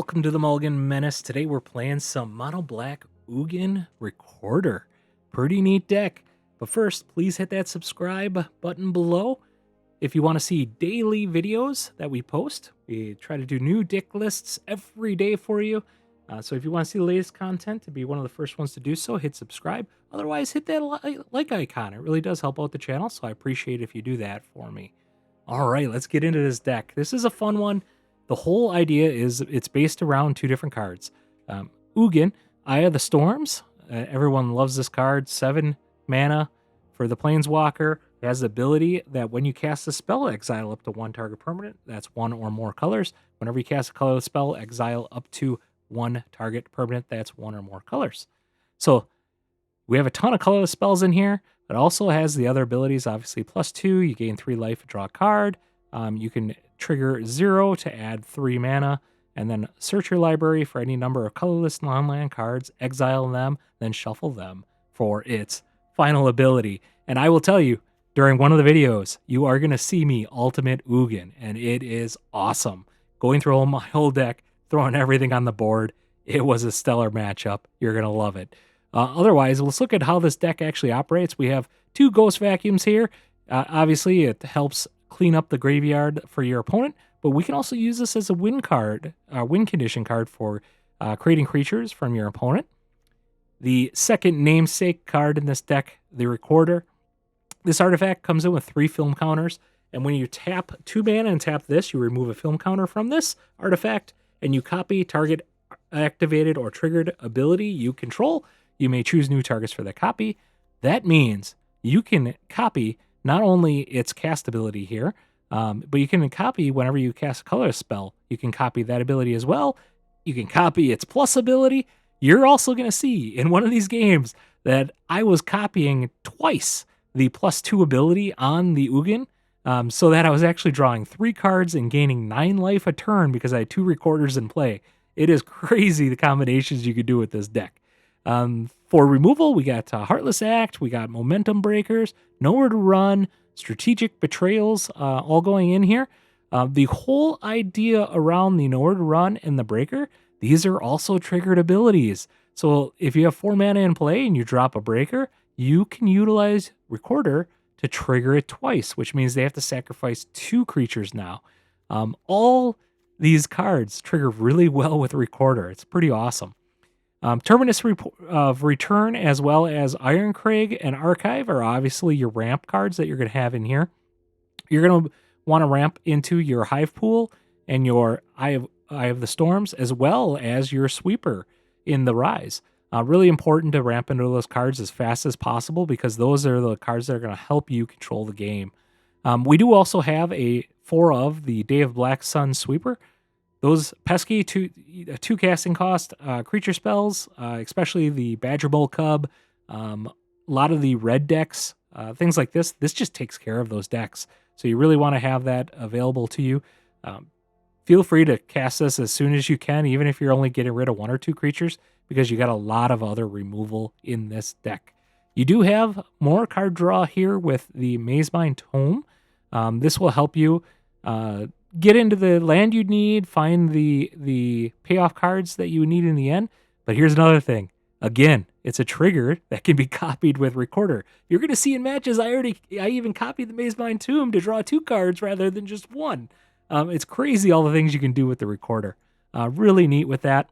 Welcome to the Mulligan Menace. Today we're playing some Mono Black Ugin Recorder. Pretty neat deck. But first, please hit that subscribe button below. If you want to see daily videos that we post, we try to do new deck lists every day for you. So if you want to see the latest content, to be one of the first ones to do so, hit subscribe. Otherwise, hit that like icon. It really does help out the channel, so I appreciate if you do that for me. All right, let's get into this deck. This is a fun one. The whole idea is it's based around two different cards. Ugin, Eye of the Storms. Everyone loves this card. 7 mana for the Planeswalker. It has the ability that when you cast a spell, exile up to 1 target permanent. That's 1 or more colors. Whenever you cast a colorless spell, exile up to 1 target permanent. That's 1 or more colors. So we have a ton of colorless spells in here. It also has the other abilities, obviously +2. You gain 3 life and draw a card. You can trigger 0 to add 3 mana, and then search your library for any number of colorless non-land cards, exile them, then shuffle them for its final ability. And I will tell you, during one of the videos, you are going to see me ultimate Ugin, and it is awesome. Going through my whole deck, throwing everything on the board, it was a stellar matchup. You're going to love it. Otherwise, let's look at how this deck actually operates. We have 2 Ghost Vacuums here. Obviously, it helps clean up the graveyard for your opponent, but we can also use this as a win card, win condition card for creating creatures from your opponent. The second namesake card in this deck, the Recorder. This artifact comes in with 3 film counters, and when you tap 2 mana and tap this, you remove a film counter from this artifact, and you copy target activated or triggered ability you control. You may choose new targets for that copy. That means you can copy not only its cast ability here, but you can copy whenever you cast a colorless spell. You can copy that ability as well. You can copy its plus ability. You're also going to see in one of these games that I was copying twice the +2 ability on the Ugin, so that I was actually drawing 3 cards and gaining 9 life a turn because I had 2 recorders in play. It is crazy the combinations you could do with this deck. For removal, we got Heartless Act, we got Momentum Breakers, Nowhere to Run, Strategic Betrayals, all going in here. The whole idea around the Nowhere to Run and the Breaker, these are also triggered abilities. So if you have 4 mana in play and you drop a Breaker, you can utilize Recorder to trigger it twice, which means they have to sacrifice 2 creatures now. All these cards trigger really well with Recorder. It's pretty awesome. Terminus of Return, as well as Ironcrag and Archive, are obviously your ramp cards that you're going to have in here. You're going to want to ramp into your Hive Pool and your Eye of the Storms, as well as your Sweeper in the Rise. Really important to ramp into those cards as fast as possible, because those are the cards that are going to help you control the game. We do also have a 4 of the Day of Black Sun Sweeper. Those pesky 2 casting cost creature spells, especially the Badger Bowl Cub, a lot of the red decks, things like this just takes care of those decks. So you really want to have that available to you. Feel free to cast this as soon as you can, even if you're only getting rid of 1 or 2 creatures, because you got a lot of other removal in this deck. You do have more card draw here with the Mazemind Tome. This will help you get into the land you need, find the payoff cards that you need in the end. But here's another thing. Again, it's a trigger that can be copied with Recorder. You're going to see in matches, I even copied the Mazemind Tomb to draw 2 cards rather than just 1. It's crazy all the things you can do with the Recorder. Really neat with that.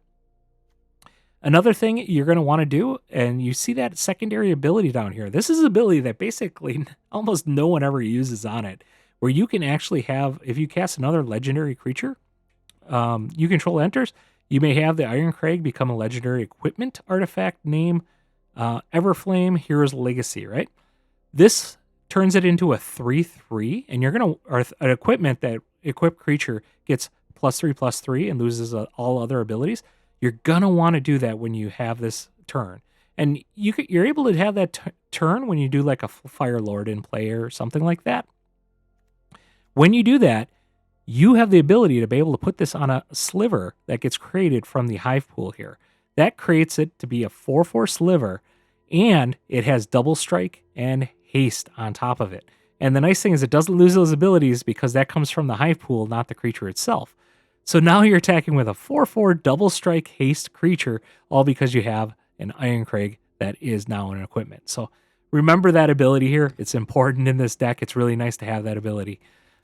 Another thing you're going to want to do, and you see that secondary ability down here. This is an ability that basically almost no one ever uses on it, where you can actually have, if you cast another legendary creature you control enters, you may have the Ironcrag become a legendary equipment artifact name Everflame Hero's Legacy, right? This turns it into a 3/3, and you're going to, or an equipment that equipped creature gets +3/+3 and loses all other abilities. You're going to want to do that when you have this turn. And you're able to have that turn when you do like a Fire Lord in play or something like that. When you do that, you have the ability to be able to put this on a sliver that gets created from the Hive Pool here. That creates it to be a 4/4 sliver, and it has double strike and haste on top of it. And the nice thing is it doesn't lose those abilities because that comes from the Hive Pool, not the creature itself. So now you're attacking with a 4/4 double strike haste creature, all because you have an Iron Crag that is now an equipment. So remember that ability here. It's important in this deck. It's really nice to have that ability.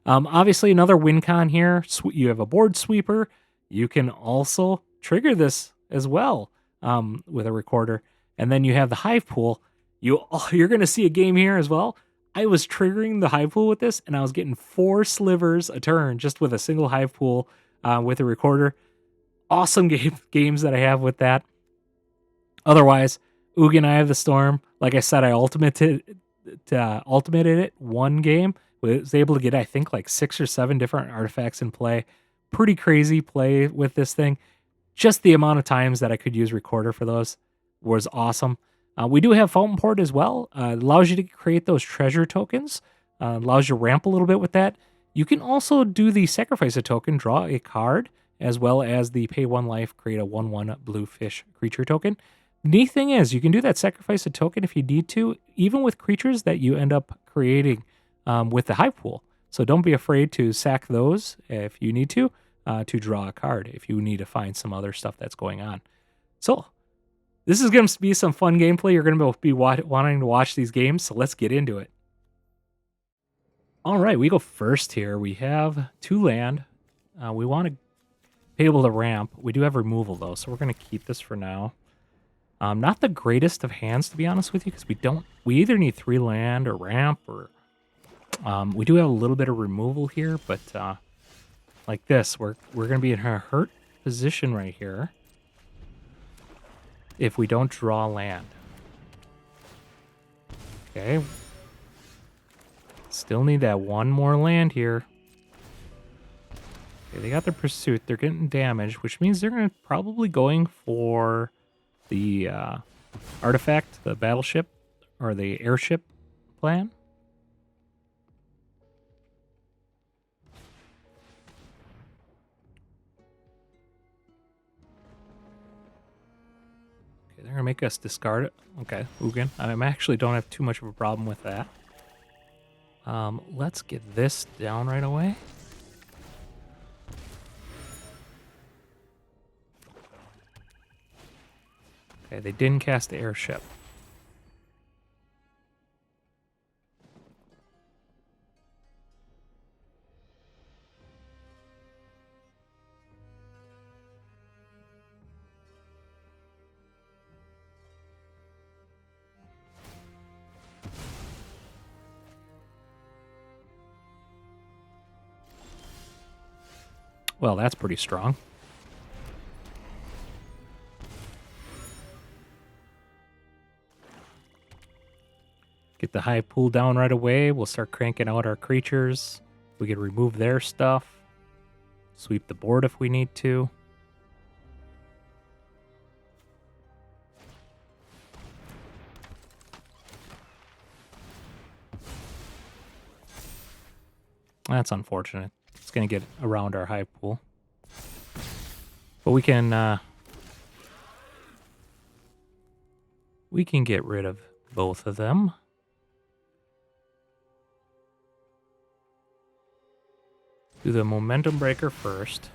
Obviously, another win con here. You have a board sweeper. You can also trigger this as well with a recorder. And then you have the hive pool. You're going to see a game here as well. I was triggering the hive pool with this, and I was getting 4 slivers a turn just with a single hive pool with a recorder. Awesome games that I have with that. Otherwise, Ugin, Eye of the Storm. Like I said, I ultimated it one game. Was able to get, I think, like 6 or 7 different artifacts in play. Pretty crazy play with this thing. Just the amount of times that I could use recorder for those was awesome. We do have Fountain Port as well. It allows you to create those treasure tokens. Allows you to ramp a little bit with that. You can also do the sacrifice a token, draw a card, as well as the pay 1 life, create a 1/1 blue fish creature token. Neat thing is, you can do that sacrifice a token if you need to, even with creatures that you end up creating with the hive pool. So don't be afraid to sack those if you need to draw a card, if you need to find some other stuff that's going on. So this is going to be some fun gameplay. You're going to be wanting to watch these games, so let's get into it. All right, we go first here. We have 2 land. We want to be able to ramp. We do have removal, though, so we're going to keep this for now. Not the greatest of hands, to be honest with you, because we either need 3 land or ramp, or we do have a little bit of removal here, but like this, we're going to be in a hurt position right here if we don't draw land. Okay. Still need that 1 more land here. Okay, they got their pursuit. They're getting damage, which means they're going to probably going for the artifact, the battleship, or the airship plan. Okay, they're going to make us discard it. Okay, Ugin. I actually don't have too much of a problem with that. Let's get this down right away. Okay, they didn't cast the airship. Well, that's pretty strong. Get the hive pool down right away. We'll start cranking out our creatures. We can remove their stuff. Sweep the board if we need to. That's unfortunate. It's going to get around our hive pool. But we can get rid of both of them. Do the momentum breaker first.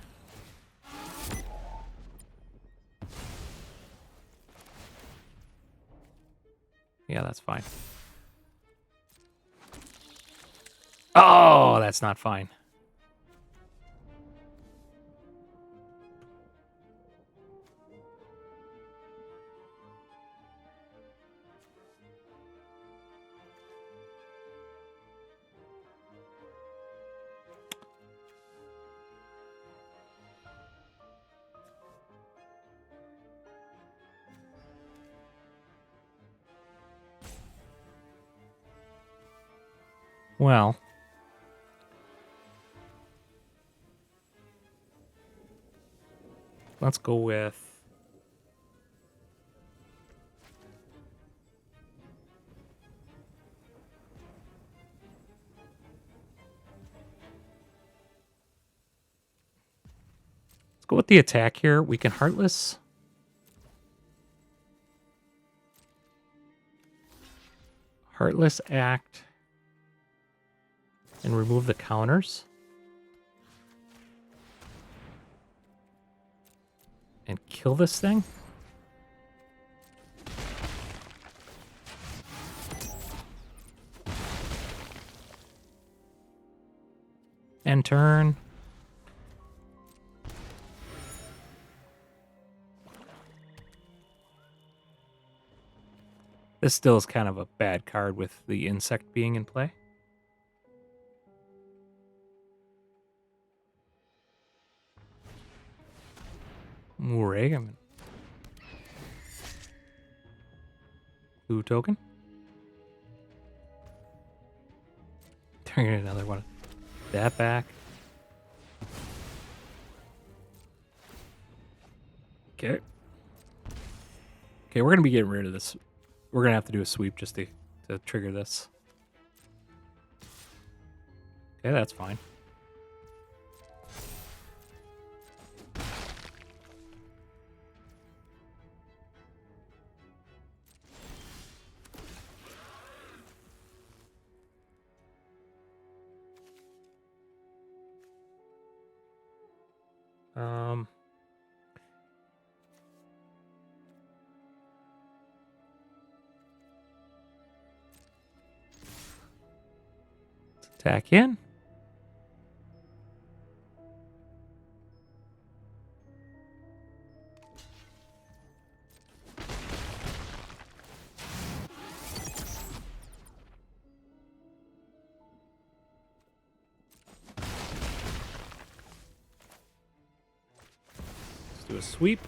Yeah, that's fine. Oh, that's not fine. Well, let's go with the attack here. We can Heartless. Heartless Act. And remove the counters. and kill this thing. End turn. This still is kind of a bad card with the insect being in play. Muragan. Blue token. Turn another one. That back. Okay. Okay, we're gonna be getting rid of this. We're gonna have to do a sweep just to trigger this. Okay, that's fine. Let's attack in. Do a sweep.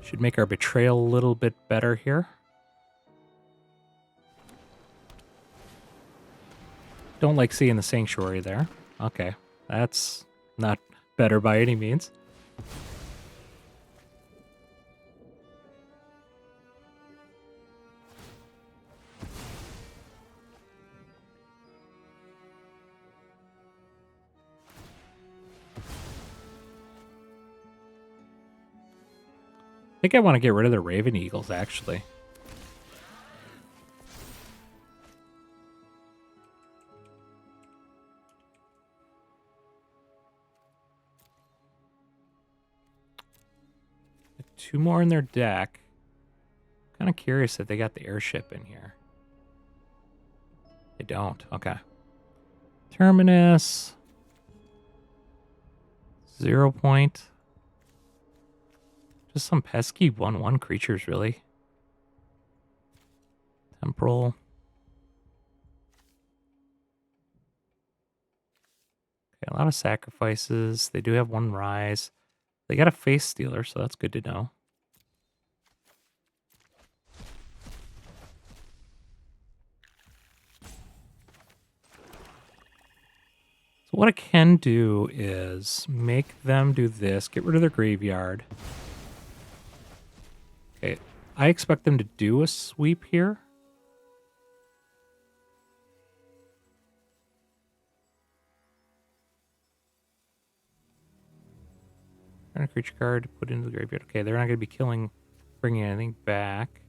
Should make our betrayal a little bit better here. Don't like seeing the sanctuary there. Okay, that's not better by any means. I think I want to get rid of the Raven Eagles, actually. Two more in their deck. Kind of curious that they got the airship in here. They don't. Okay. Terminus. 0 point. Just some pesky 1/1 creatures, really. Temporal. Okay, a lot of sacrifices. They do have one rise. They got a face stealer, so that's good to know. So what I can do is make them do this, get rid of their graveyard. Okay, I expect them to do a sweep here. Turn a creature card to put into the graveyard. Okay, they're not going to be bringing anything back.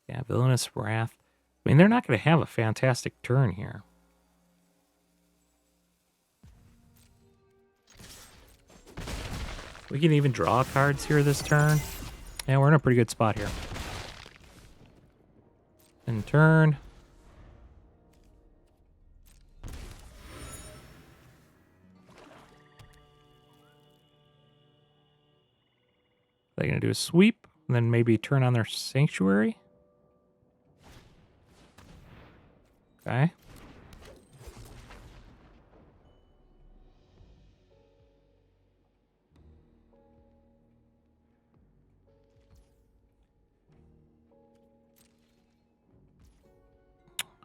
Yeah, Villainous Wrath. I mean, they're not going to have a fantastic turn here. We can even draw cards here this turn. Yeah, we're in a pretty good spot here. In turn. They're going to do a sweep, and then maybe turn on their sanctuary. Okay.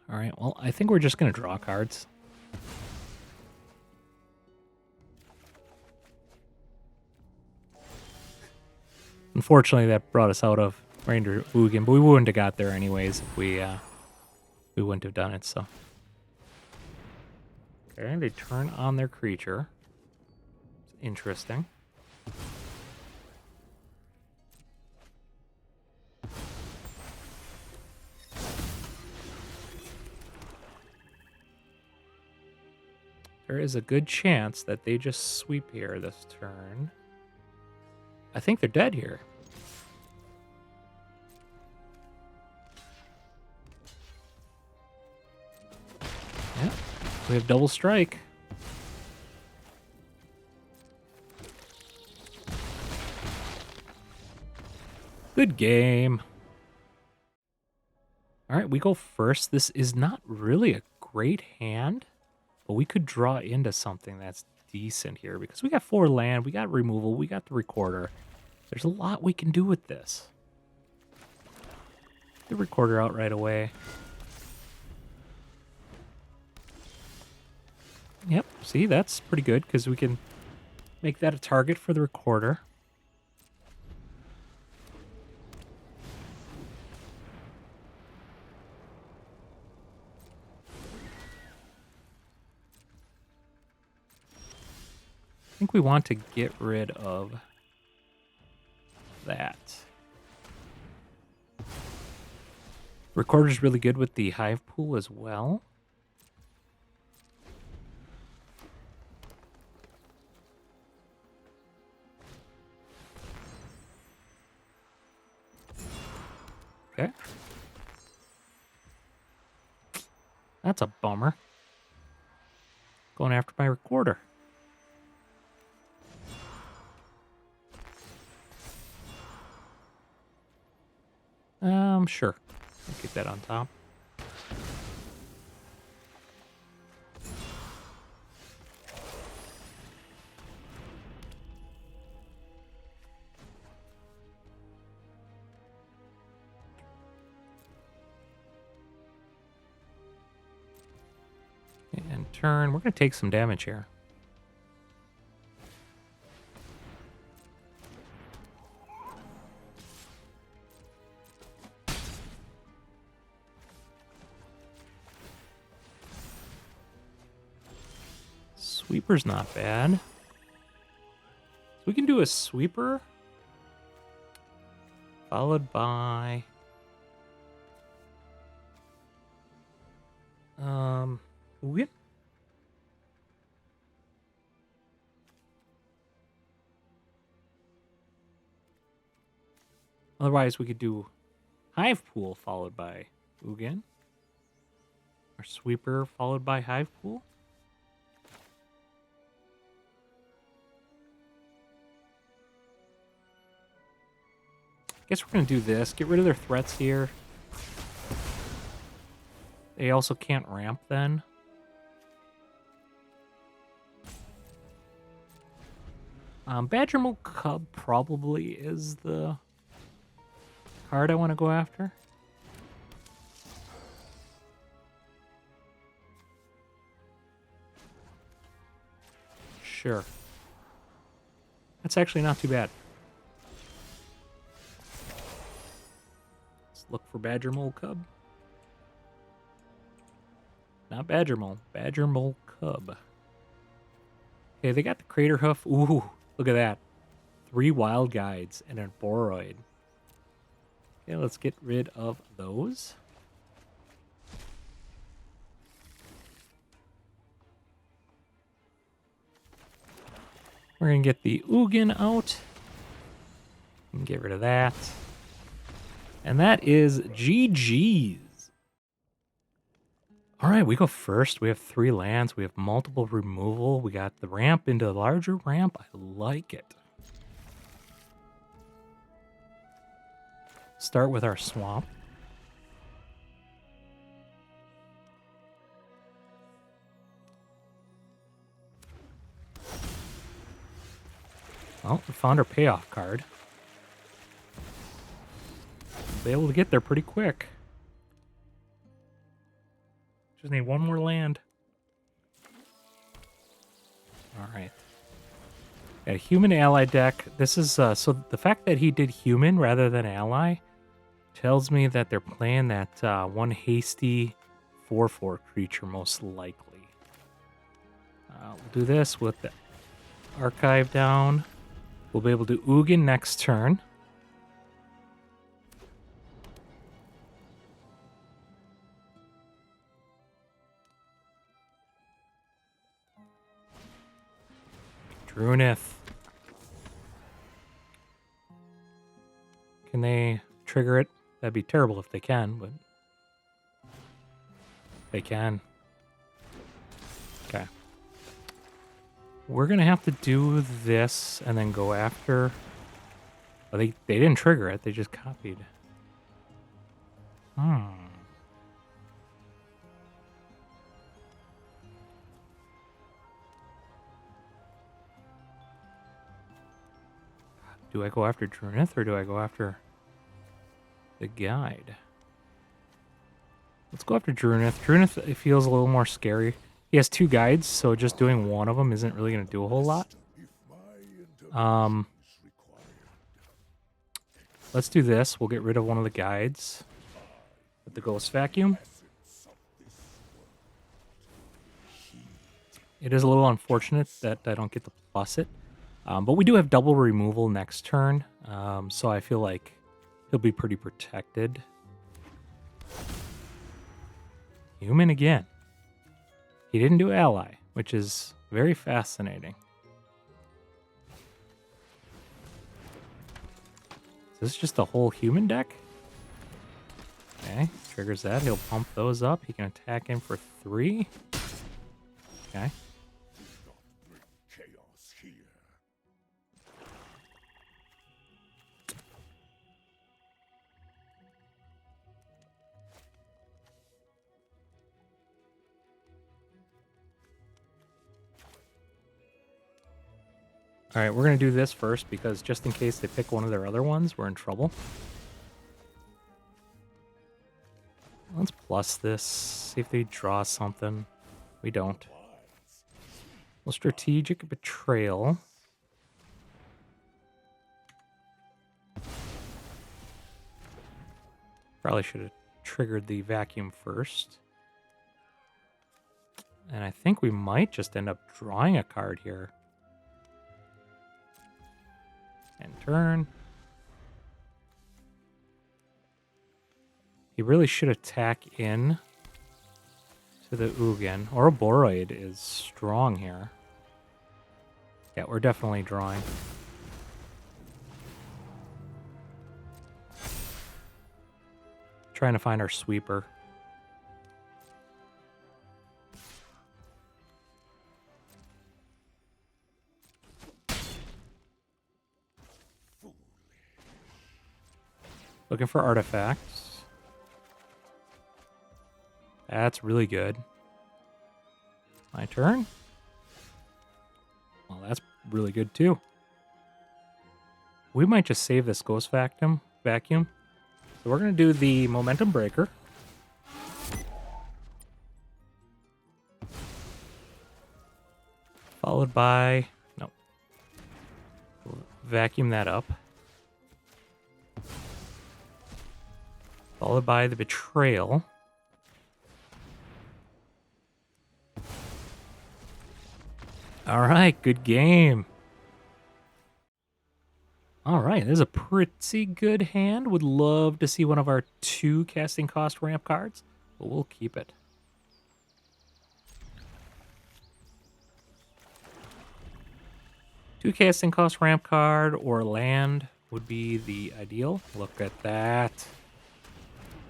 All right, well, I think we're just going to draw cards. Unfortunately, that brought us out of Ranger Ugin, but we wouldn't have got there anyways if we wouldn't have done it, so. Okay, they turn on their creature. It's interesting. there is a good chance that they just sweep here this turn. I think they're dead here. Yeah, we have double strike. Good game. All right, we go first. This is not really a great hand, but we could draw into something that's decent here because we got 4 land, we got removal, we got the recorder. There's a lot we can do with this. The recorder out right away. Yep, see, that's pretty good because we can make that a target for the recorder. I think we want to get rid of that. Recorder's really good with the hive pool as well. Okay. That's a bummer. Going after my recorder. Sure. I'll keep that on top. And turn. We're going to take some damage here. Sweeper's not bad. So we can do a sweeper followed by Ugin. Otherwise, we could do Hive Pool followed by Ugin. Or Sweeper followed by Hive Pool. Guess we're going to do this. Get rid of their threats here. They also can't ramp then. Badgermole Cub probably is the card I want to go after. Sure. That's actually not too bad. Let's look for Badgermole Cub. Not Badgermole. Badgermole Cub. Okay, they got the Crater Hoof. Ooh, look at that. 3 Wild Guides and a Boroid. Okay, let's get rid of those. We're going to get the Ugin out. And get rid of that. And that is GG's. All right, we go first. We have 3 lands. We have multiple removal. We got the ramp into a larger ramp. I like it. Start with our swamp. Well, we found our payoff card. Be able to get there pretty quick. Just need 1 more land. All right. A human ally deck. This is so the fact that he did human rather than ally tells me that they're playing that 1 hasty 4/4 creature most likely. We'll do this with the archive down. We'll be able to Ugin next turn. Drunith. Can they trigger it? That'd be terrible if they can, but they can. Okay. We're going to have to do this and then go after... Oh, they didn't trigger it. They just copied. Do I go after Drunith or do I go after the guide? Let's go after Drunith. Drunith, it feels a little more scary. He has 2 guides, so just doing one of them isn't really going to do a whole lot. Let's do this. We'll get rid of one of the guides with the Ghost Vacuum. It is a little unfortunate that I don't get to plus it. But we do have double removal next turn, so I feel like he'll be pretty protected. Human again. He didn't do ally, which is very fascinating. Is this just a whole human deck? Okay, triggers that. He'll pump those up. He can attack him for 3. Okay. All right, we're going to do this first because just in case they pick one of their other ones, we're in trouble. Let's plus this, see if they draw something. We don't. Well, strategic betrayal. Probably should have triggered the vacuum first. And I think we might just end up drawing a card here. And turn. He really should attack in to the Ugin. Ouroboros is strong here. Yeah, we're definitely drawing. Trying to find our sweeper. Looking for artifacts. That's really good. My turn. Well, that's really good too. We might just save this ghost vacuum. So we're going to do the momentum breaker. Followed by... No. We'll vacuum that up. Followed by the betrayal. All right, good game. All right, this is a pretty good hand. Would love to see one of our 2 casting cost ramp cards, but we'll keep it. Two casting cost ramp card or land would be the ideal. Look at that.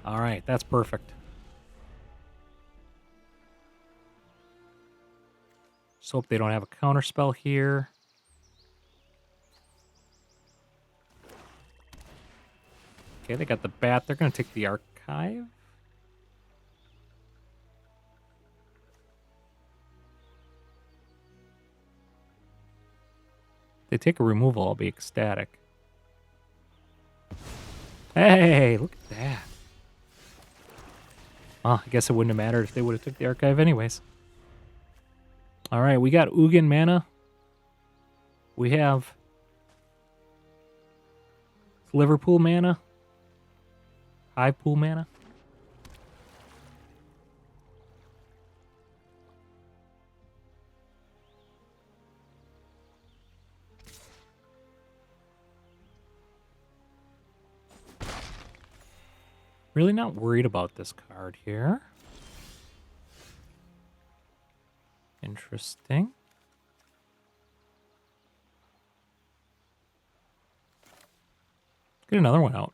All right, that's perfect. Just hope they don't have a counterspell here. Okay, they got the bat. They're going to take the archive. If they take a removal, I'll be ecstatic. Hey, look at that. Well, I guess it wouldn't have mattered if they would have took the archive anyways. All right, we got Ugin mana. We have Liverpool mana. High pool mana. Really not worried about this card here. Interesting. Get another one out.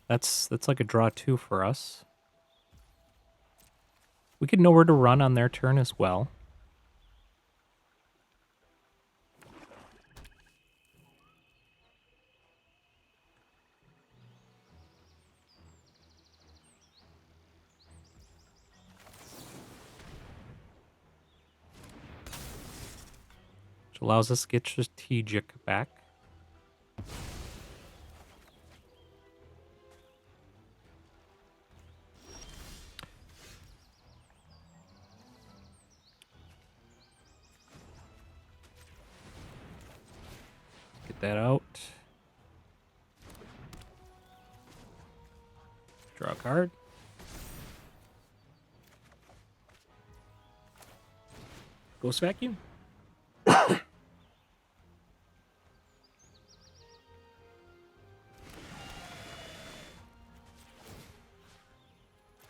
That's like a draw 2 for us. We could know where to run on their turn as well. Which allows us to get strategic back. Get that out. Draw a card. Ghost Vacuum.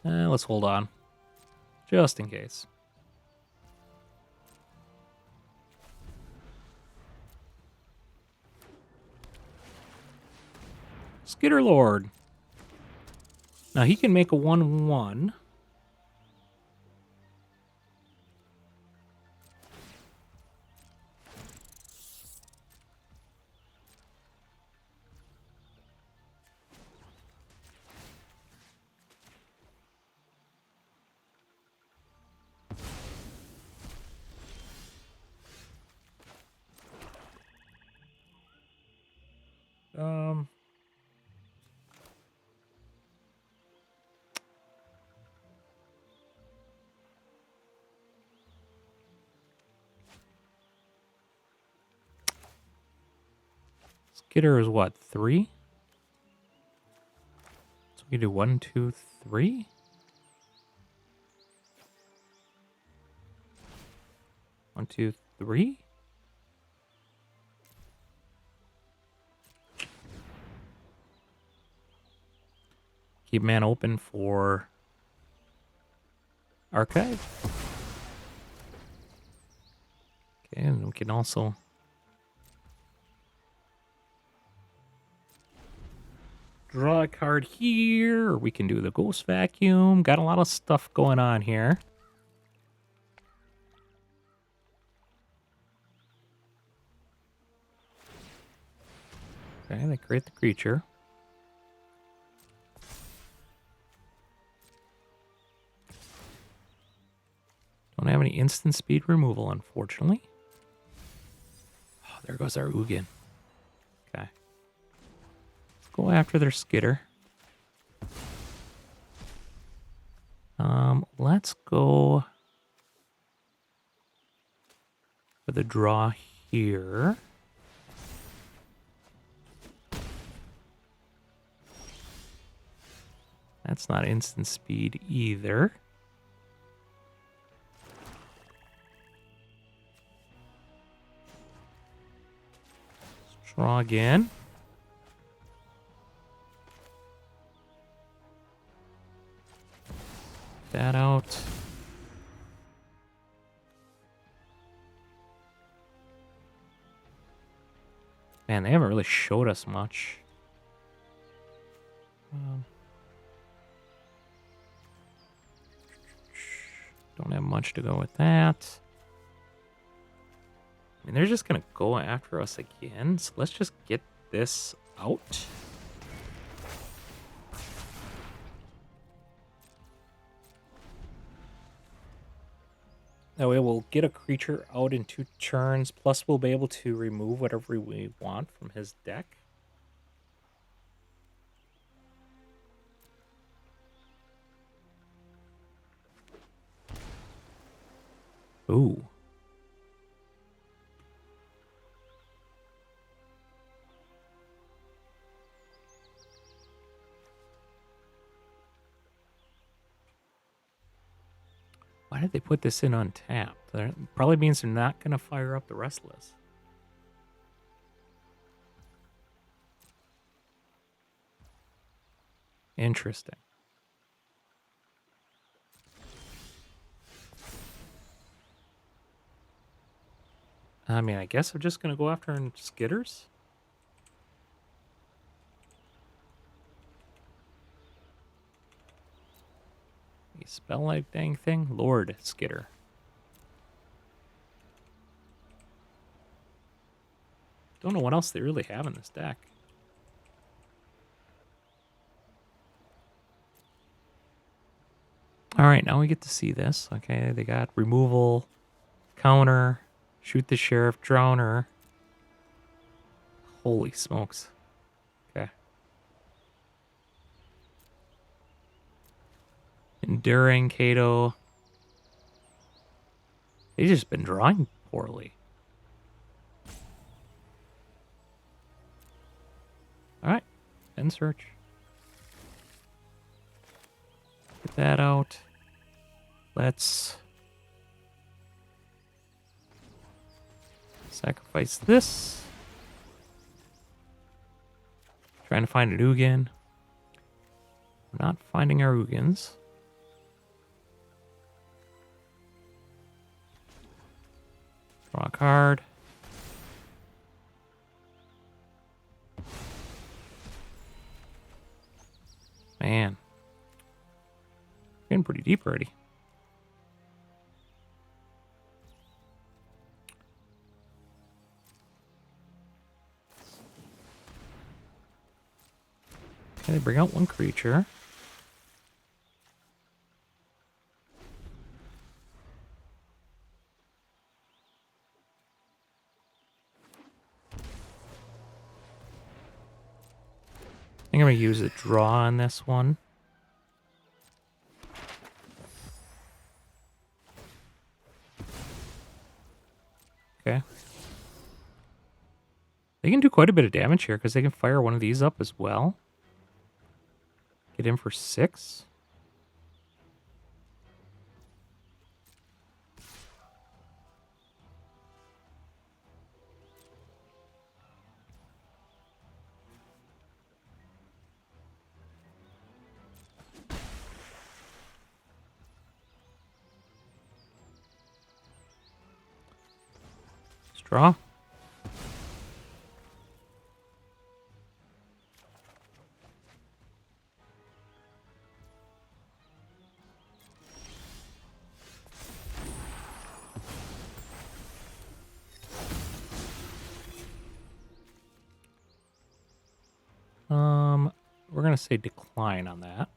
Let's hold on. Just in case. Skitter Lord. Now he can make a 1/1. Skitter is what, 3? So we do 1, 2, 3. 1, 2, 3. Keep man open for Archive. Okay, and we can also draw a card here, or we can do the Ghost Vacuum. Got a lot of stuff going on here. Okay, they create the creature. Don't have any instant speed removal, unfortunately. Oh, there goes our Ugin. Okay. Let's go after their Skitter. Let's go for the draw here. That's not instant speed either. Let's draw again. That out. Man, they haven't really showed us much. Don't have much to go with that. I mean, they're just going to go after us again, so let's just get this out. That way we'll get a creature out in 2 turns, plus we'll be able to remove whatever we want from his deck. Ooh. Why did they put this in untapped? That probably means they're not going to fire up the Restless. Interesting. I mean, I guess I'm just going to go after Skitters. You spell like dang thing? Lord Skitter. Don't know what else they really have in this deck. All right, now we get to see this. Okay, they got removal, counter, shoot the sheriff, drowner. Holy smokes. Okay. Enduring, Kato. They've just been drawing poorly. All right, end search. Get that out. Let's sacrifice this. Trying to find an Ugin. We're not finding our Ugins. Draw a card. Man. Getting pretty deep already. Okay, bring out one creature. I think I'm going to use a draw on this one. Okay. They can do quite a bit of damage here because they can fire one of these up as well. Get in for 6. Draw. We're going to say decline on that.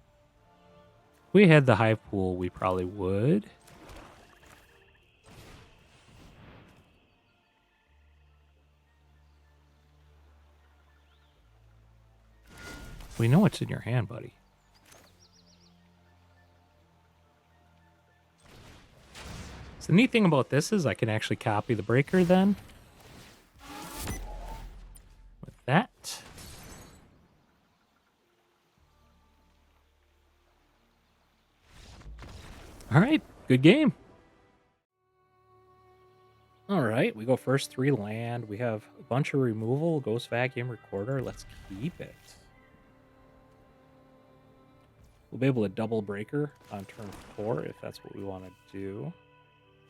If we had the hive pool, we probably would. We know what's in your hand, buddy. So the neat thing about this is I can actually copy the breaker then. With that. All right, good game. All right, we go first 3 land. We have a bunch of removal, Ghost Vacuum Recorder. Let's keep it. We'll be able to double breaker on turn 4 if that's what we want to do.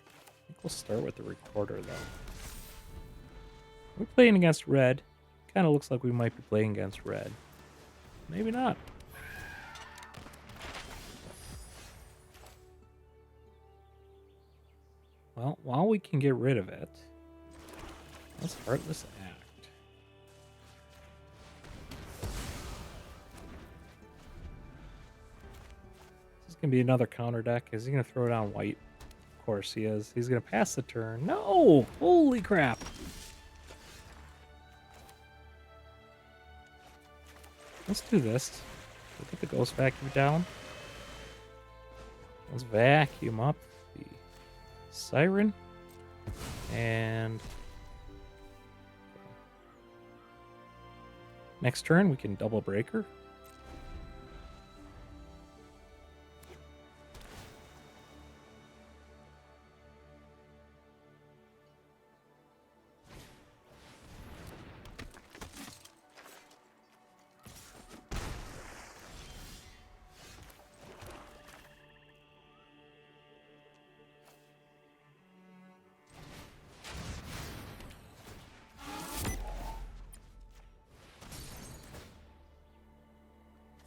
I think we'll start with the recorder though. We're playing against red. Kind of looks like we might be playing against red. Maybe not. Well, while we can get rid of it, let's Heartless Act. This is going to be another counter deck. Is he going to throw down white? Of course he is. He's going to pass the turn. No! Holy crap! Let's do this. We'll put the Ghost Vacuum down. Let's vacuum up the Siren. And next turn we can double breaker.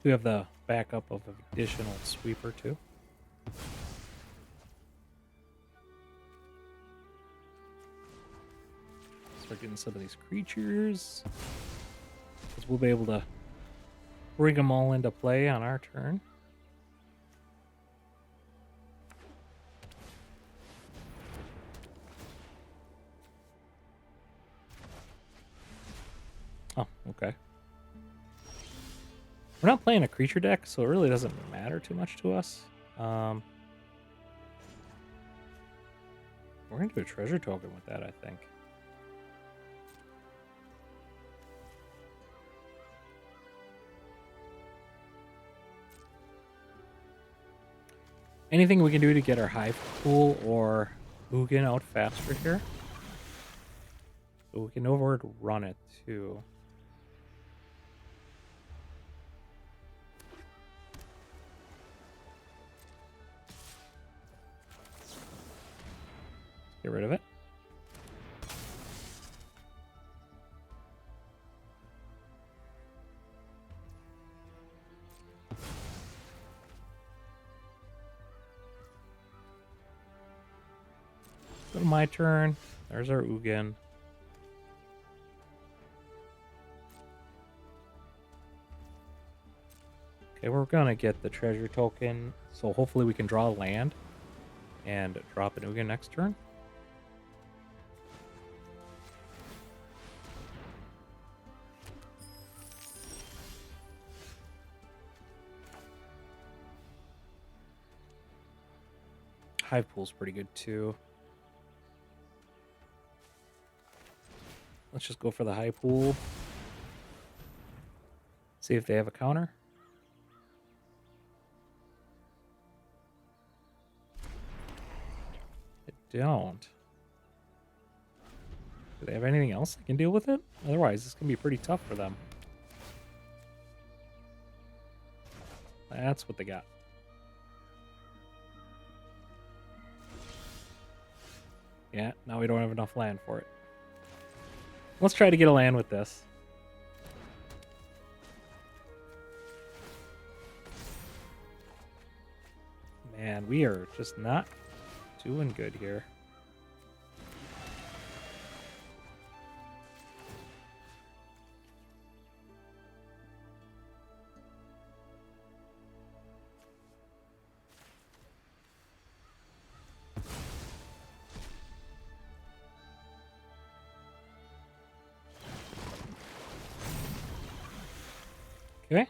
we have the backup of an additional sweeper too. Start getting some of these creatures, because we'll be able to bring them all into play on our turn. Oh, okay. We're not playing a creature deck, so it really doesn't matter too much to us. We're going to do a treasure token with that, I think. Anything we can do to get our hive pool or Ugin out faster here? But we can overrun it too. Get rid of it. Go to my turn. There's our Ugin. Okay, we're gonna get the treasure token, so hopefully we can draw land and drop an Ugin next turn. Hive pool's pretty good too. Let's just go for the high pool. See if they have a counter. They don't. Do they have anything else that can deal with it? Otherwise, this can be pretty tough for them. That's what they got. Yeah, now we don't have enough land for it. Let's try to get a land with this. Man, we are just not doing good here. Okay.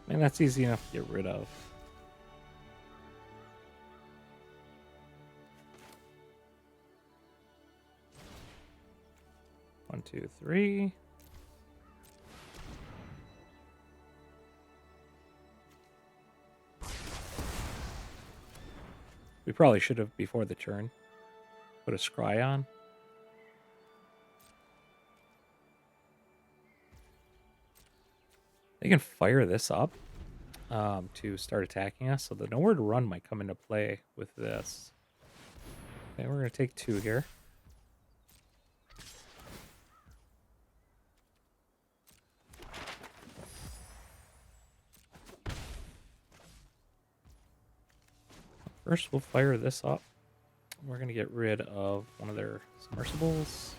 And that's easy enough to get rid of. One, two, three. We probably should have, before the turn, put a scry on. They can fire this up to start attacking us, so the nowhere to run might come into play with this. Okay, we're going to take 2 here. First, we'll fire this up. We're going to get rid of one of their submersibles.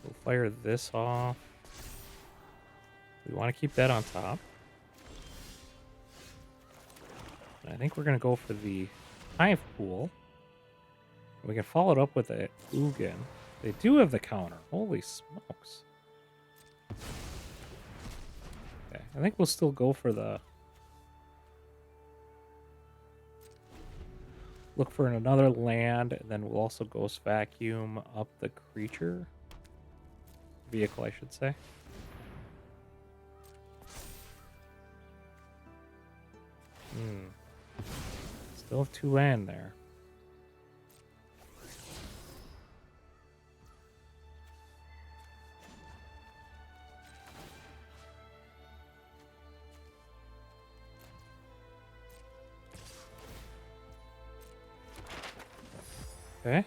We'll fire this off. We want to keep that on top. And I think we're going to go for the hive pool. We can follow it up with a Ugin. They do have the counter. Holy smokes. Okay, I think we'll still go for the... Look for another land, and then we'll also Ghost Vacuum up the creature. Vehicle, I should say. Still have 2 land there. Okay.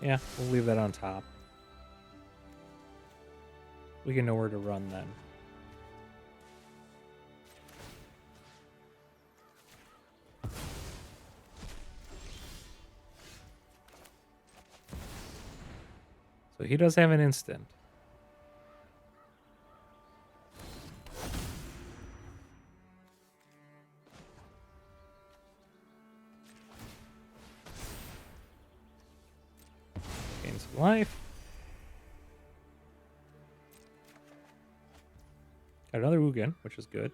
Yeah, we'll leave that on top. We can know where to run then. So he does have an instant. Gain some life. Got another Ugin, which is good.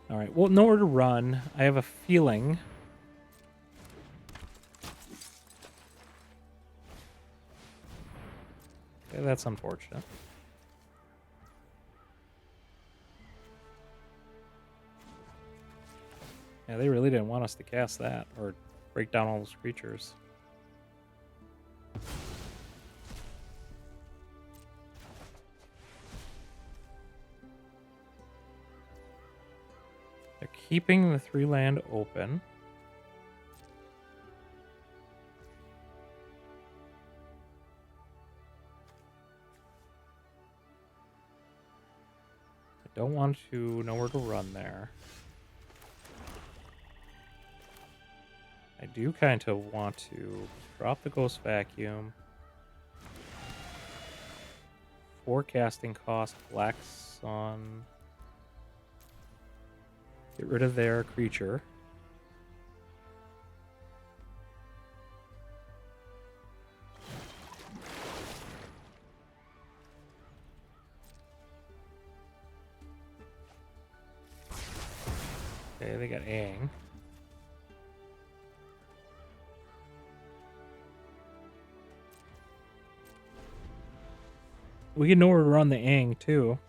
Alright, well, nowhere to run. I have a feeling. Okay, that's unfortunate. Yeah, they really didn't want us to cast that or break down all those creatures. They're keeping the 3-land open. I don't want to know where to run there. I do kind of want to drop the Ghost Vacuum. Forecasting cost, Black Sun. Get rid of their creature. Okay, they got Aang. We can know where to run the Aang, too.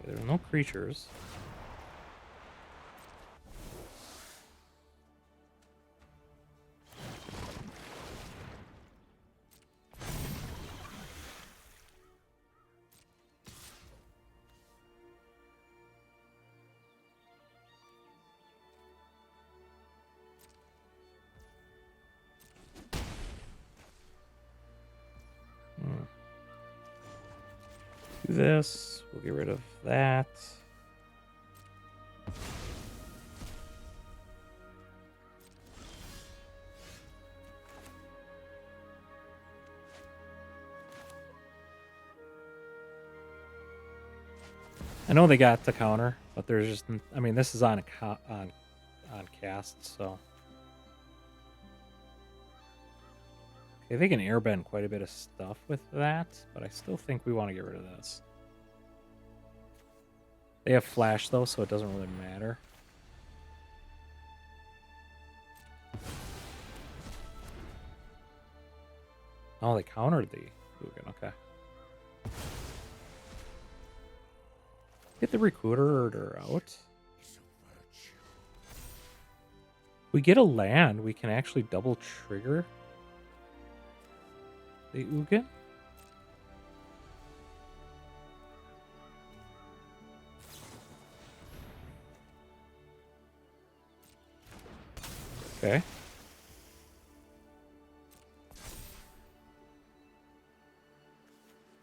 Okay, there are no creatures. Do this. We'll get rid of that. I know they got the counter, but there's just, I mean, this is on cast, so. Okay, they can airbend quite a bit of stuff with that, but I still think we want to get rid of this. They have flash, though, so it doesn't really matter. Oh, they countered the Ugin, okay. Get the Recorder out. We get a land, we can actually double trigger the Ugin. Okay.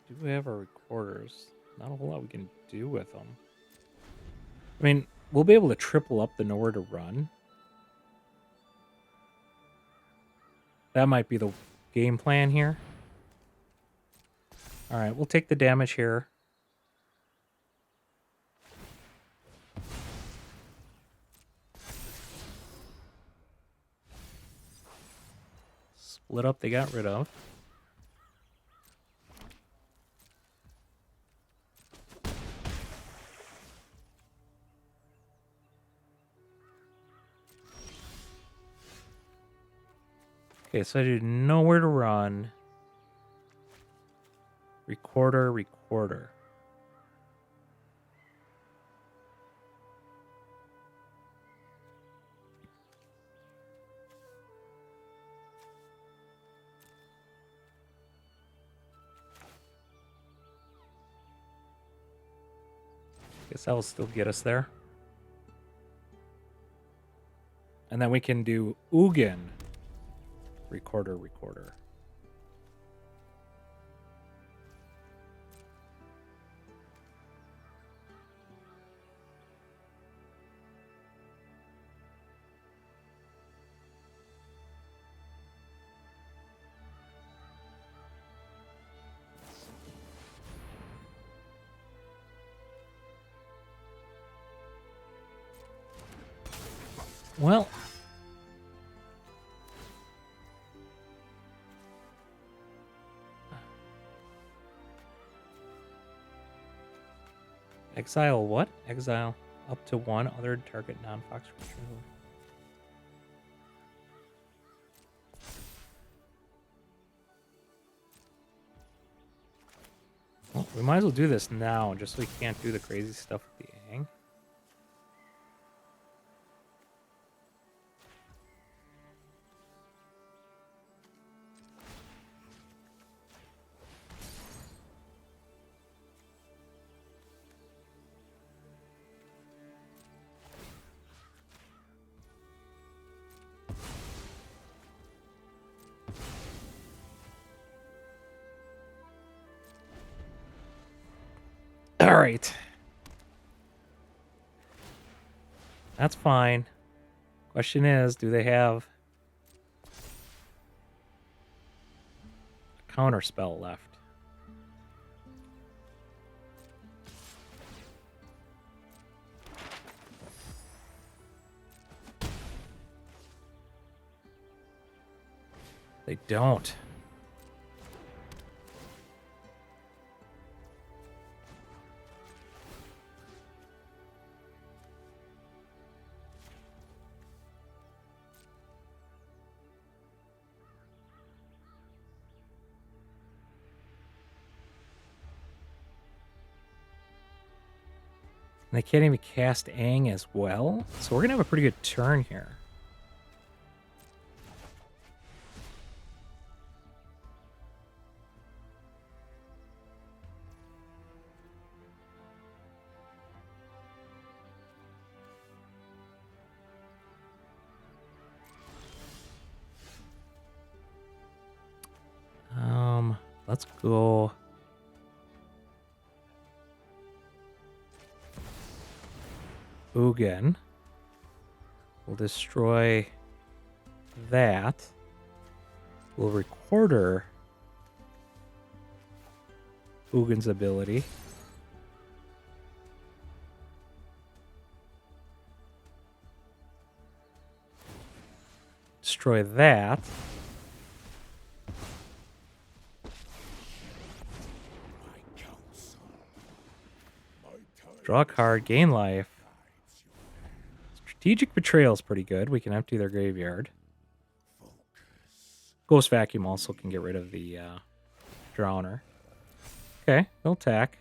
Do we have our recorders? Not a whole lot we can do with them. I mean, we'll be able to triple up the nowhere to run. That might be the game plan here. Alright, we'll take the damage here. Split up, they got rid of. Okay, so I didn't know where to run. Recorder. Guess that will still get us there. And then we can do Ugin. Recorder. Well, exile what? Exile up to one other target non-fox creature. Well, we might as well do this now, just so we can't do the crazy stuff with the Ang. All right. That's fine. Question is, do they have a counter spell left? They don't. And they can't even cast Aang as well. So we're going to have a pretty good turn here. Let's go. Ugin. We'll destroy that. We'll recorder Ugin's ability. Destroy that. Draw a card, gain life. Strategic Betrayal is pretty good. We can empty their graveyard. Ghost Vacuum also can get rid of the Drowner. Okay, they'll attack.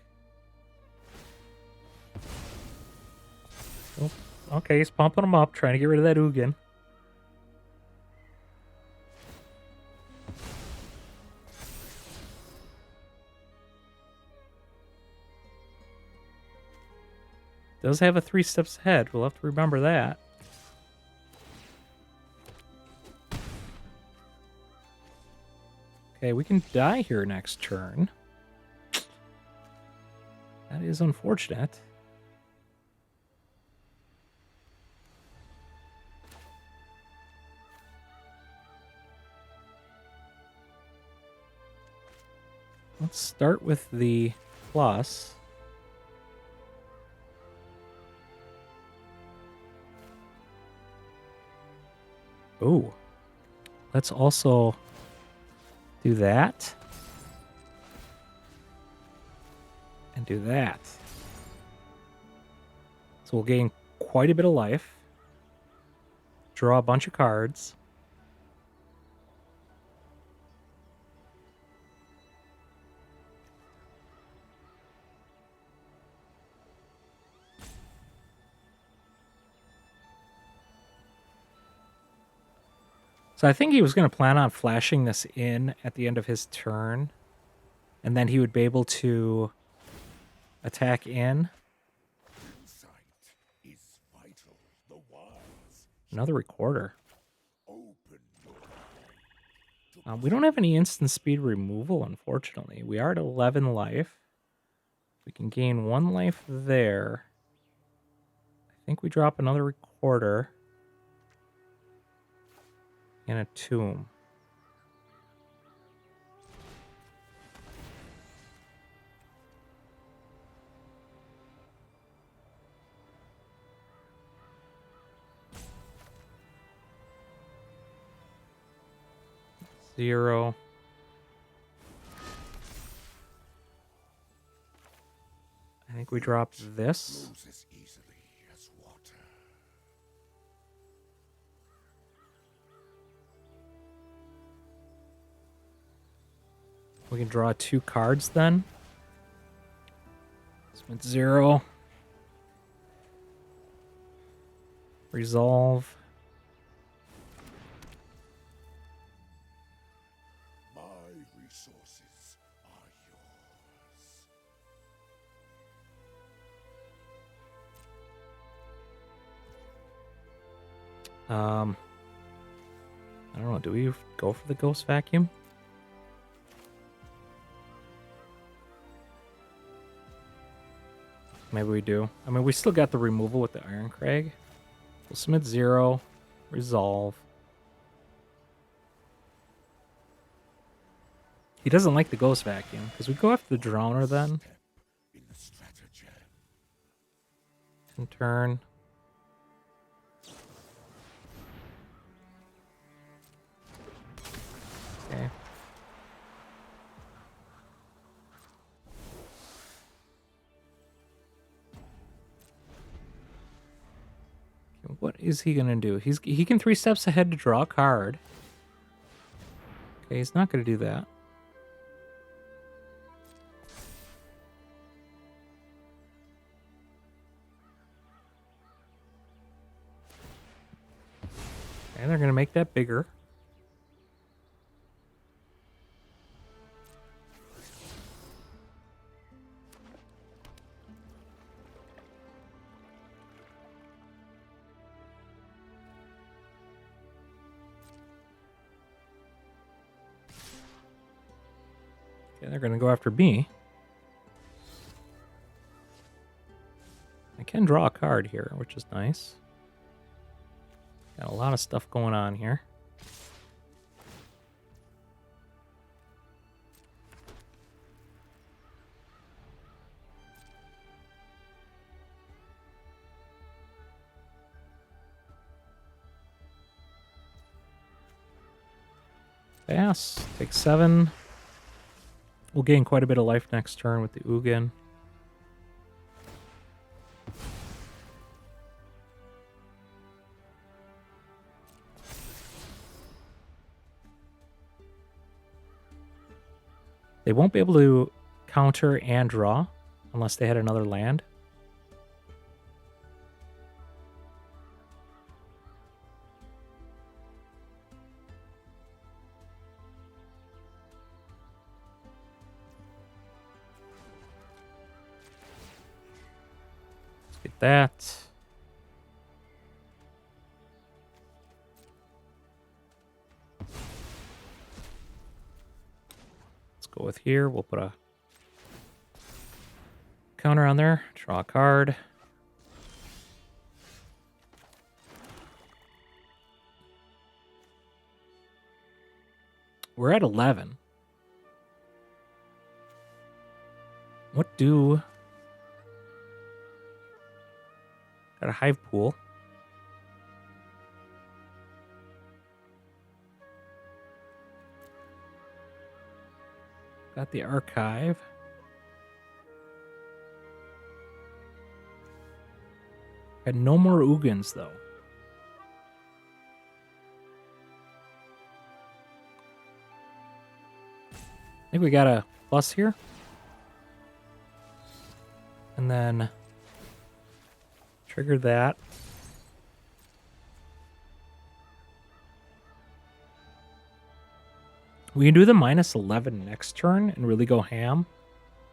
Oh, okay, he's pumping them up, trying to get rid of that Ugin. Does have a 3 steps ahead. We'll have to remember that. Okay, we can die here next turn. That is unfortunate. Let's start with the plus. Oh, let's also do that. And do that. So we'll gain quite a bit of life. Draw a bunch of cards. So I think he was going to plan on flashing this in at the end of his turn. And then he would be able to attack in. Another recorder. We don't have any instant speed removal, unfortunately. We are at 11 life. We can gain 1 life there. I think we drop another recorder. And a tomb. Zero. I think we drop this. We can draw 2 cards then. Spent 0. Resolve. My resources are yours. I don't know. Do we go for the ghost vacuum? Maybe we do. I mean, we still got the removal with the Iron Crag. We'll submit 0. Resolve. He doesn't like the ghost vacuum, because we go after the Drowner then. And turn. Okay. What is he gonna do? He can 3 steps ahead to draw a card. Okay, he's not gonna do that. And they're gonna make that bigger. Okay, they're gonna go after me. I can draw a card here, which is nice. Got a lot of stuff going on here. Pass. Take 7. We'll gain quite a bit of life next turn with the Ugin. They won't be able to counter and draw unless they had another land. Let's get that. Go with here. We'll put a counter on there. Draw a card. We're at 11. What do... Got a hive pool. Got the archive. Got no more Ugins, though. I think we got a plus here. And then trigger that. We can do the minus 11 next turn and really go ham.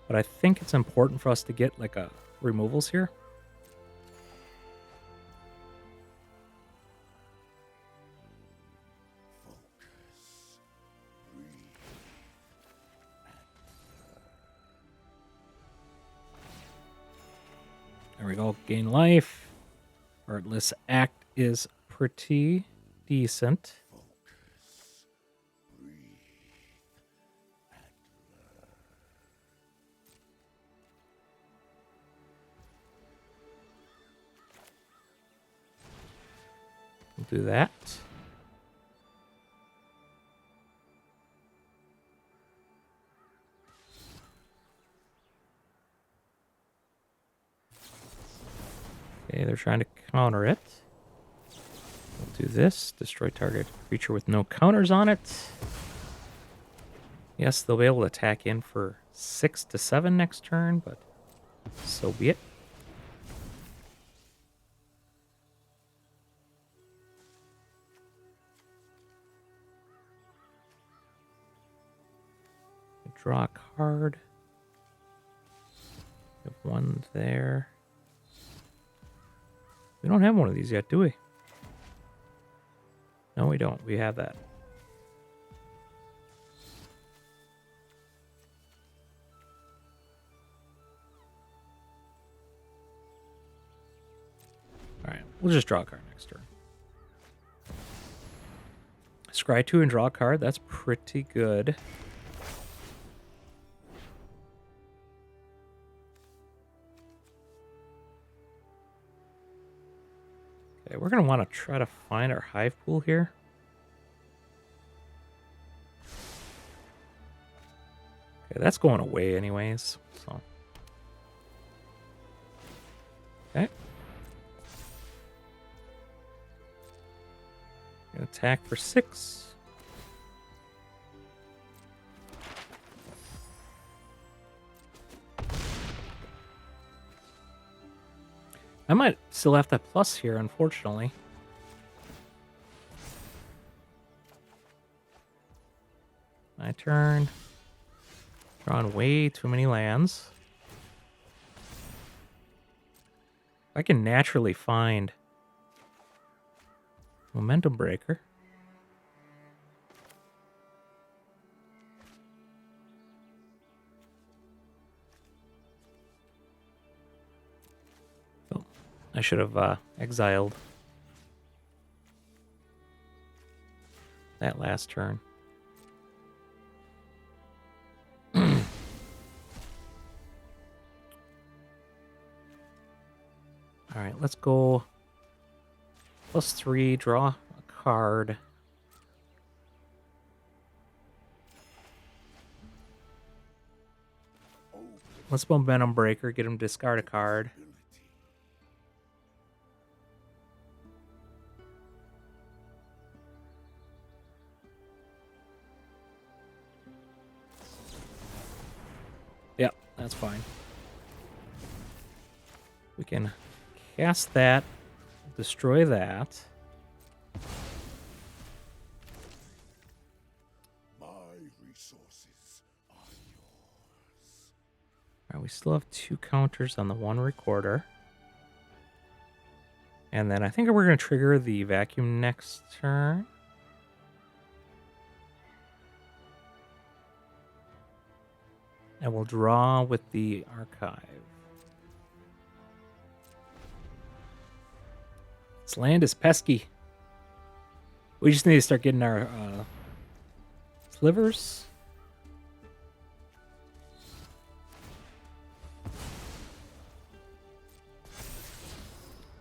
But I think it's important for us to get like a removals here. we go. Gain life. Heartless Act is pretty decent. Focus. Breathe. We'll do that. Okay, they're trying to counter it. We'll do this. Destroy target creature with no counters on it. Yes, they'll be able to attack in for 6 to 7 next turn, but so be it. Draw a card. We have one there. We don't have one of these yet, do we? No, we don't. We have that. Alright, we'll just draw a card next turn. Scry 2 and draw a card. That's pretty good. Okay, we're going to want to try to find our hive pool here. Okay, that's going away anyways, so. Okay. Gonna attack for 6. I might still have that plus here, unfortunately. My turn. Drawing way too many lands. I can naturally find Momentum Breaker. Oh, I should have exiled that last turn. All right, let's go +3, draw a card. Let's Momentum Breaker, get him to discard a card. Yep, that's fine. We can cast that, destroy that. My resources are yours. All right, we still have 2 counters on the 1 recorder. And then I think we're going to trigger the vacuum next turn. And we'll draw with the archive. This land is pesky. We just need to start getting our slivers.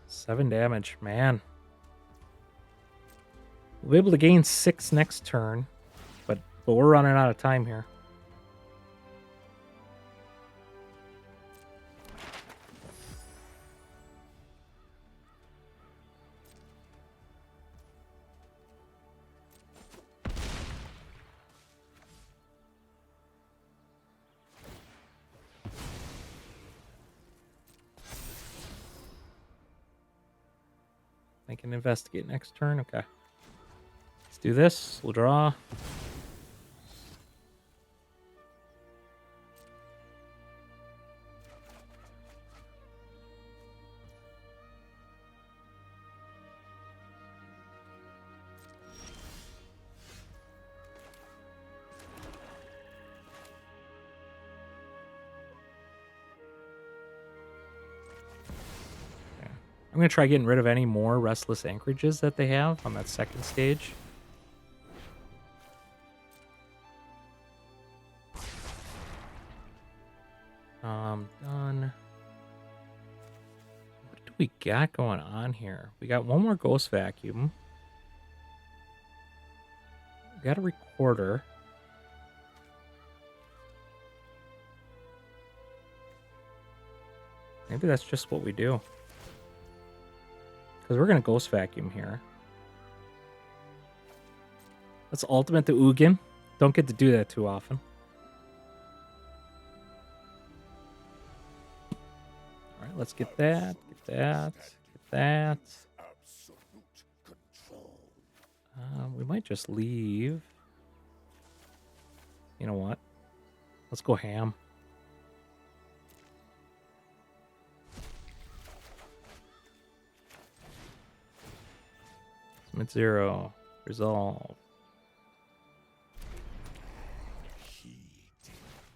Seven damage, man. We'll be able to gain 6 next turn, but we're running out of time here. I can investigate next turn. Okay. Let's do this. We'll draw. I'm going to try getting rid of any more restless anchorages that they have on that second stage. Done. What do we got going on here? We got one more ghost vacuum. We got a recorder. Maybe that's just what we do. Because we're going to ghost vacuum here. Let's ultimate the Ugin. Don't get to do that too often. Alright, let's get that. Get that. Get that. Absolute control. We might just leave. You know what? Let's go ham. Submit 0. Resolve. Heed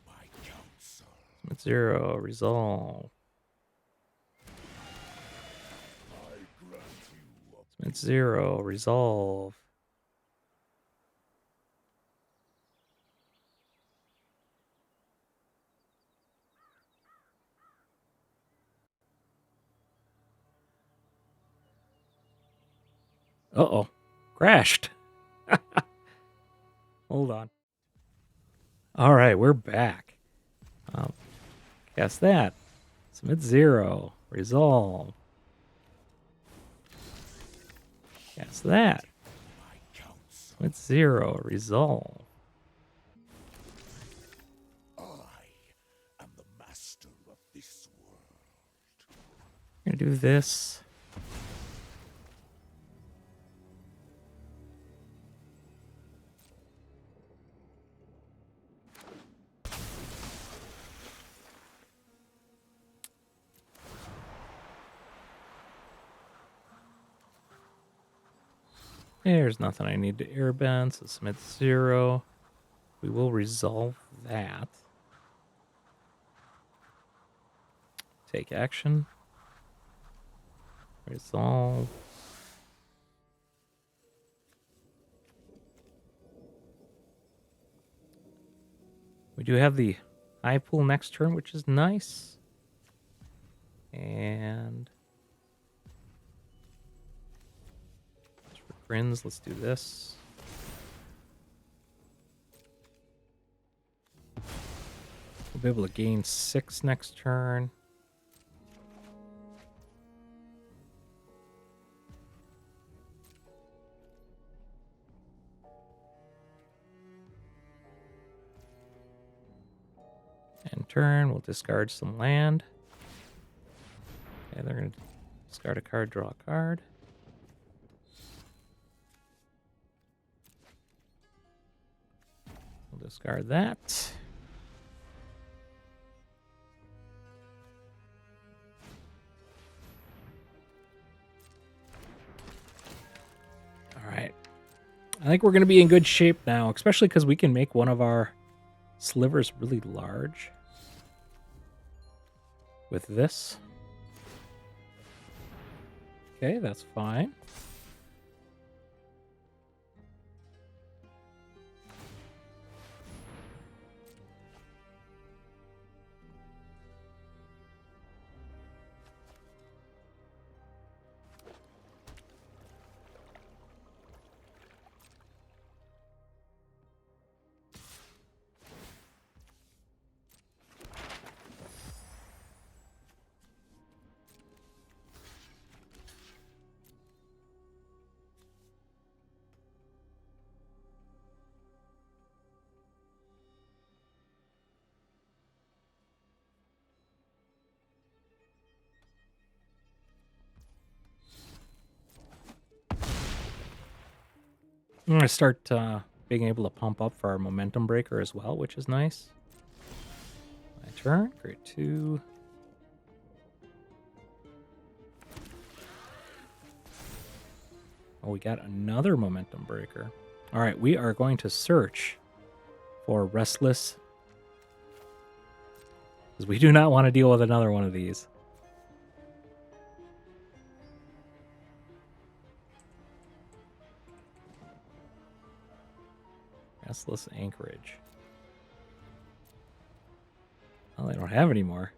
my counsel. Submit 0. Resolve. I grant you a Submit 0. Resolve. Uh-oh. Crashed. Hold on. All right, we're back. Cast that. Submit 0. Resolve. Cast that. my counsel. Submit 0. Resolve. I am the master of this world. We're gonna do this. There's nothing I need to airbend, so submit 0. We will resolve that. Take action. Resolve. We do have the high pool next turn, which is nice. And just for grins, let's do this. We'll be able to gain 6 next turn. End turn, we'll discard some land. Okay, they're going to discard a card, draw a card. We'll discard that. All right. I think we're going to be in good shape now, especially because we can make one of our slivers really large with this. Okay, that's fine. I'm going to start being able to pump up for our momentum breaker as well, which is nice. My turn. Create 2. Oh, we got another momentum breaker. All right, we are going to search for restless, because we do not want to deal with another one of these. Restless Anchorage. Well, they don't have any more.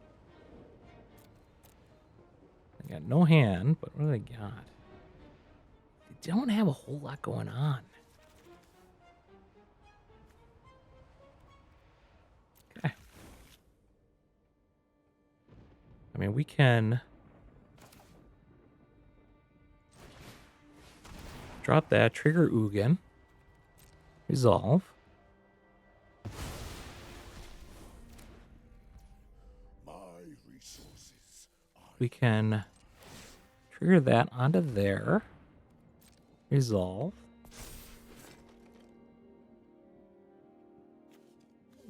They got no hand, but what do they got? They don't have a whole lot going on. Okay. I mean, we can drop that, trigger Ugin, resolve. My resources are We can trigger that onto there, resolve.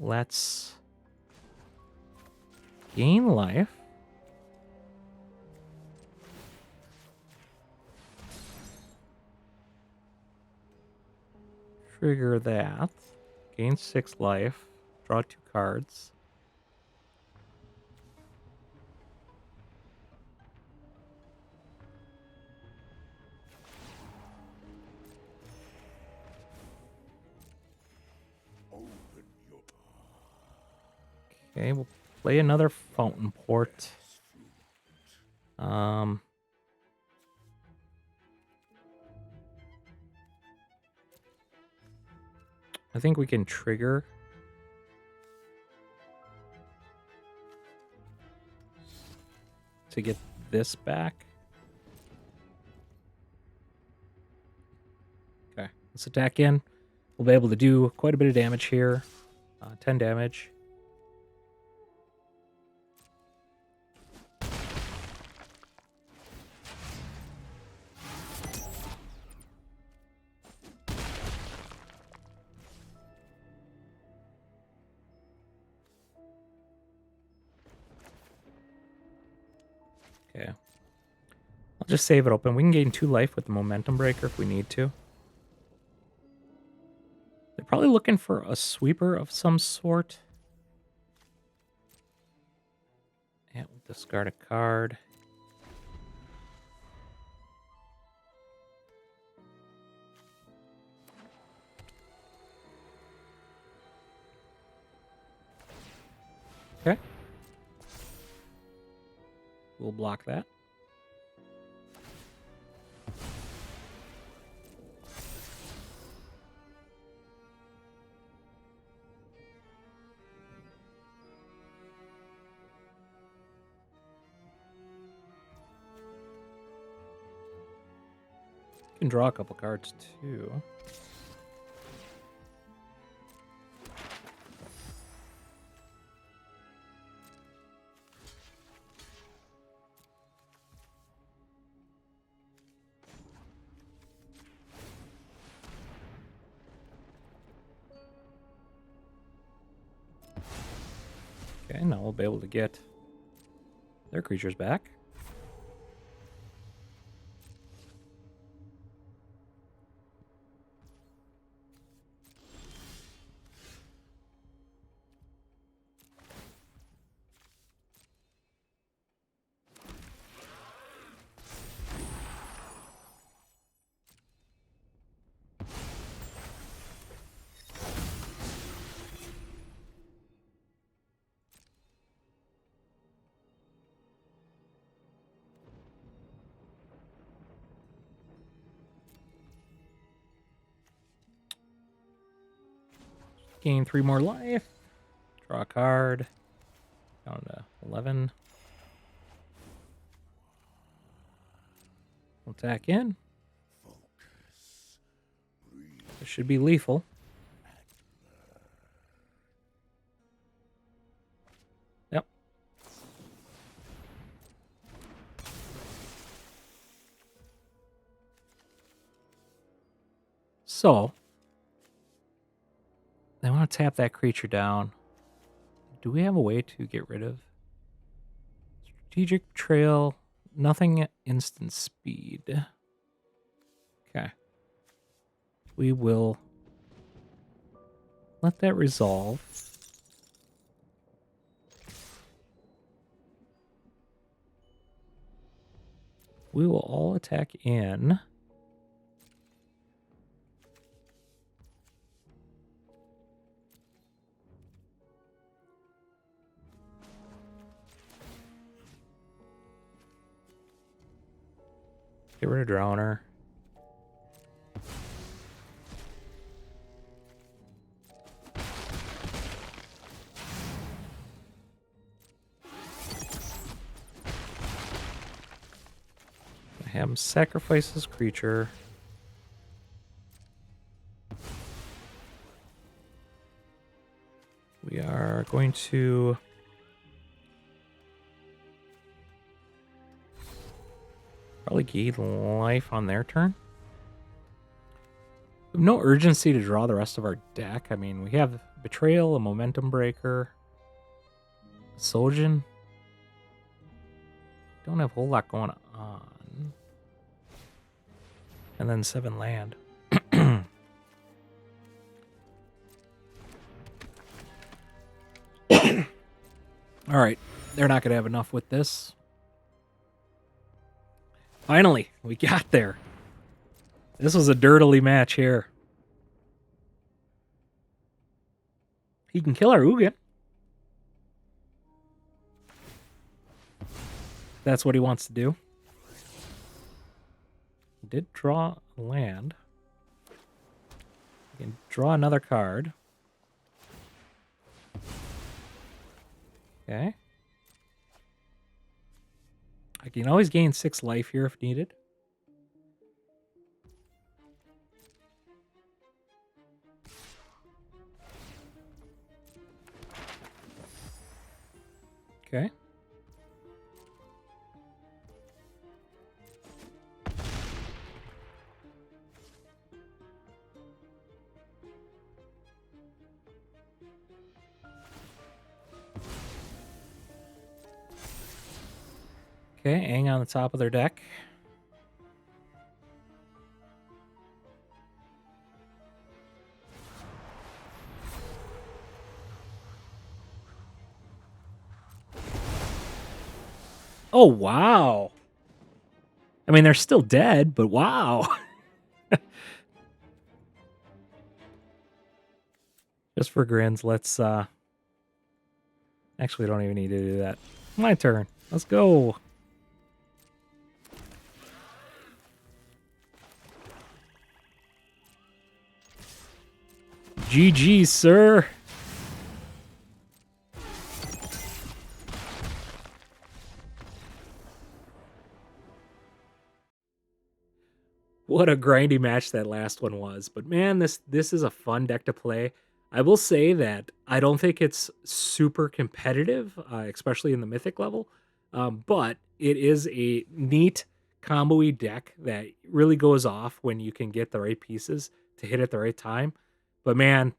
Let's gain life. Trigger that. Gain 6 life. Draw 2 cards. open your Okay, we'll play another Fountain Port. I think we can trigger to get this back. Okay, let's attack in. We'll be able to do quite a bit of damage here. 10 damage. Okay. I'll just save it open. We can gain 2 life with the Momentum Breaker if we need to. They're probably looking for a sweeper of some sort. Yeah, we'll discard a card. Okay. We'll block that. Can draw a couple cards too. Okay, now we'll be able to get their creatures back. Gain 3 more life. Draw a card. Down to 11. We'll attack in. focus. This should be lethal. Yep. So, I want to tap that creature down. Do we have a way to get rid of strategic trail? Nothing at instant speed. Okay. We will let that resolve. We will all attack in. Get rid of Drowner. Have him sacrifice his creature. We are going to probably gain life on their turn. We have no urgency to draw the rest of our deck. I mean, we have Betrayal, a Momentum Breaker, Soljin. Don't have a whole lot going on. And then 7 land. All right, they're not going to have enough with this. Finally, we got there. This was a dirtily match here. He can kill our Ugin. That's what he wants to do. He did draw a land. He can draw another card. Okay. I can always gain 6 life here if needed. Okay. Okay, Aang on the top of their deck. Oh, wow. I mean, they're still dead, but wow. Just for grins, let's actually don't even need to do that. My turn. Let's go. GG, sir. What a grindy match that last one was. But man, this is a fun deck to play. I will say that I don't think it's super competitive, especially in the mythic level. But it is a neat combo-y deck that really goes off when you can get the right pieces to hit at the right time. But man,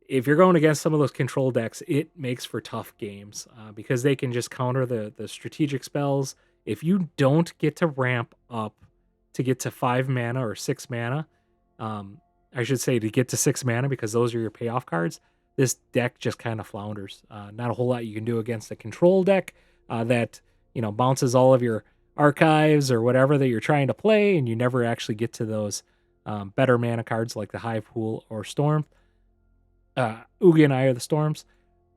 if you're going against some of those control decks, it makes for tough games because they can just counter the strategic spells. If you don't get to ramp up to get to 5 mana or 6 mana, I should say to get to 6 mana because those are your payoff cards, this deck just kind of flounders. Not a whole lot you can do against a control deck that bounces all of your archives or whatever that you're trying to play, and you never actually get to those better mana cards like the Hive Pool or Storm. Ugin, Eye of the Storms.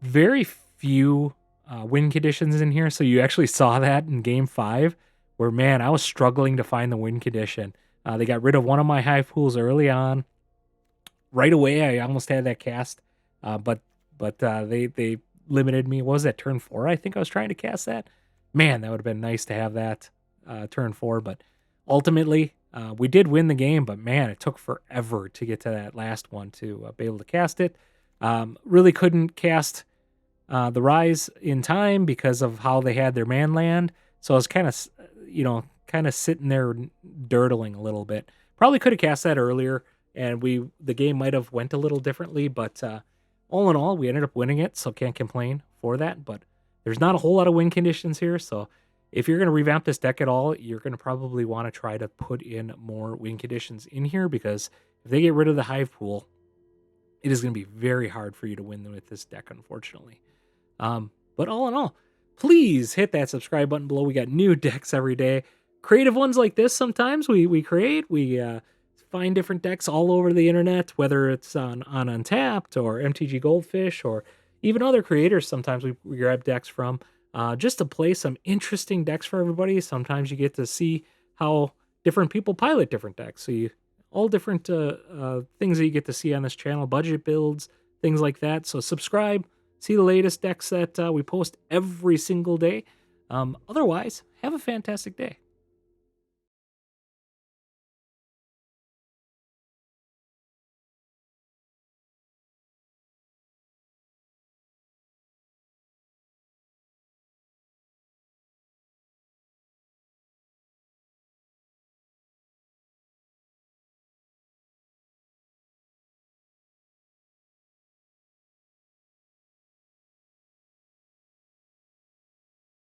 Very few win conditions in here, so you actually saw that in Game 5, where, man, I was struggling to find the win condition. They got rid of one of my Hive Pools early on. Right away, I almost had that cast, but they limited me. What was that, turn 4? I think I was trying to cast that. Man, that would have been nice to have that turn 4, but ultimately, we did win the game, but man, it took forever to get to that last one to be able to cast it. Really couldn't cast the Rise in time because of how they had their man land. So I was kind of sitting there dirtling a little bit. Probably could have cast that earlier, and the game might have went a little differently. But all in all, we ended up winning it, so can't complain for that. But there's not a whole lot of win conditions here, so if you're going to revamp this deck at all, you're going to probably want to try to put in more win conditions in here, because if they get rid of the Hive Pool, it is going to be very hard for you to win with this deck, unfortunately. But all in all, please hit that subscribe button below. We got new decks every day. Creative ones like this sometimes we create. We find different decks all over the internet, whether it's on Untapped or MTG Goldfish or even other creators. Sometimes we grab decks from just to play some interesting decks for everybody. Sometimes you get to see how different people pilot different decks. So all different things that you get to see on this channel, budget builds, things like that. So subscribe, see the latest decks that we post every single day. Otherwise, have a fantastic day.